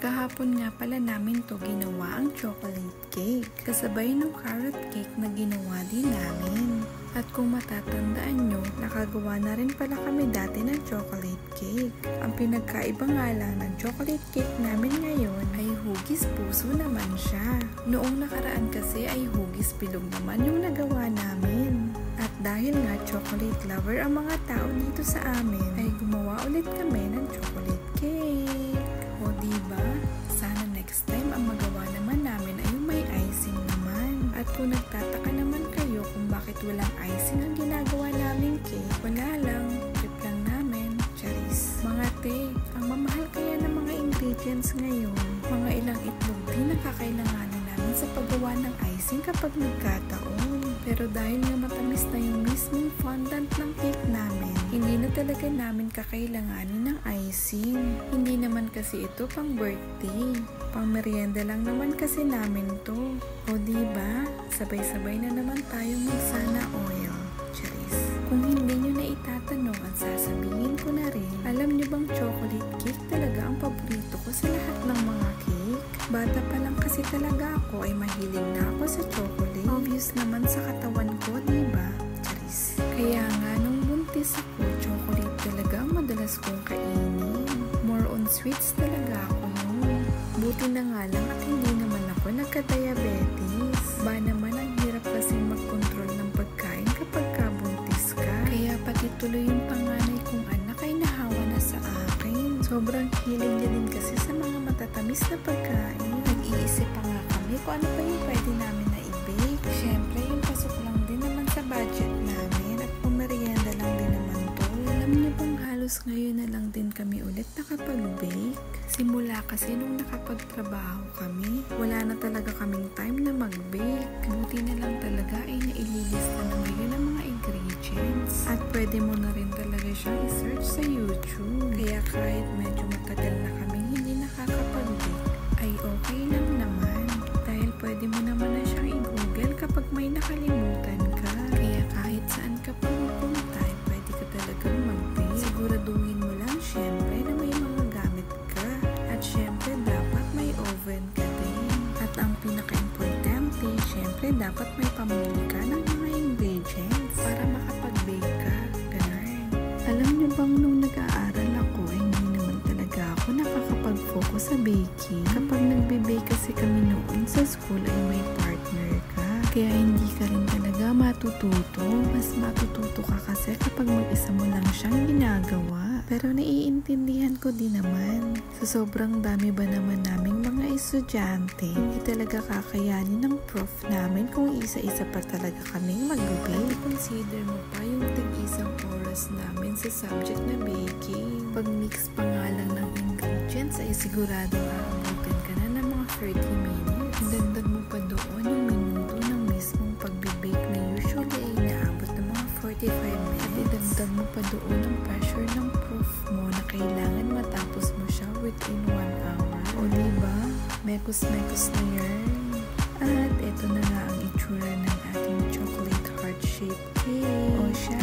Kahapon nga pala namin to ginawa ang chocolate cake, kasabay ng carrot cake na ginawa din namin. At kung matatandaan nyo, nakagawa na rin pala kami dati ng chocolate cake. Ang pinagkaiba nga lang ng chocolate cake namin ngayon ay hugis puso naman siya. Noong nakaraan kasi ay hugis bilog naman yung nagawa namin. At dahil nga chocolate lover ang mga tao dito sa amin, ay gumawa ulit kami ng chocolate cake. O diba? Sana next time ang magawa naman namin ay yung may icing naman. At kung nagtataka naman kayo kung bakit walang icing ang ginagawa naming cake, wala lang, trip lang namin, charis. Mga te, ang mamahal kaya ng mga ingredients ngayon, mga ilang itlog din nakakailanganin namin sa paggawa ng icing kapag nagkataon. Pero dahil nga matamis na yung mismong fondant ng cake namin, hindi na talaga namin kakailanganin ng icing. Hindi naman kasi ito pang birthday. Pang merienda lang naman kasi namin to. O diba? Sabay-sabay na naman tayong magsana oil. Charis. Kung hindi nyo na itatanong at sasabihin ko na rin, alam nyo bang chocolate cake talaga ang paborito ko sa lahat ng mga cake? Bata pa lang kasi talaga ako ay mahilig na ako sa chocolate. Obvious naman sa katawan ko, diba? Charis. Kaya nga nung buntis ako, chocolate talaga ang madalas kong kainin. More on sweets talaga ako noon. Buti na nga lang at hindi naman ako nagka-diabetes. Ba naman ang hirap kasi mag-control ng pagkain kapag kabuntis ka. Kaya pati tuloy yung panganay kong anak ay nahawa na sa akin. Sobrang hilig niya din kasi sa mga matatamis na pagkain. Nag-iisip pa nga kami kung ano pa yung pwede namin na i-bake. Siyempre yung pasok lang din naman sa budget namin at pumerienda lang din naman to. Alam niyo bang halos ngayon na lang din kami ulit nakapag-bake? Simula kasi nung nakapagtrabaho kami, wala na talaga kaming time na mag-bake. Buti na lang talaga ay naililista na ngayon ang mga ingredients. At pwede mo na rin talaga siyang i-search sa YouTube. Kaya kahit medyo matagal na kami hindi nakakapag-bake, ay okay lang naman. Dahil pwede mo naman na siyang i-google kapag may nakalimutan ka. Kaya kahit saan ka pa mapunta, ay pwede ka talagang mag-bake. Siguraduhin mo lang syempre na may mga gamit ka. At syempre dapat may oven ka din. At ang pinaka-importante, syempre dapat may pamili ka ng mga ingredients para makapag-bake ka. Ganun. Alam niyo bang nung nag-aaral ako, hindi naman talaga ako nakakapag-focus sa baking. Kapag nagbe-bake kasi kami noon sa school ay may partner ka. Kaya hindi ka rin talaga matututo. Mas matututo ka kasi kapag mag-isa mo lang siyang ginagawa. Pero naiintindihan ko din naman. Sa sobrang dami ba naman naming mga estudyante, hindi talaga kakayanin ng prof namin kung isa-isa pa talaga kaming mag-bake. Consider mo pa yung tig-isang oras namin sa subject na baking. Pag mix pa nga lang ng ingredients ay sigurado aabutan ka na ng mga 30 minutes. Dagdag mo pa doon yung minuto ng mismong pagbe-bake na usually ay naabot ng mga 45 minutes. At idagdag mo pa doon ang pressure ng prof mo na kailangan matapos mo siya within 1 hour. O diba? Mekos-mekos na yarn. At ito na nga ang itsura ng ating chocolate heart-shaped cake. O siya.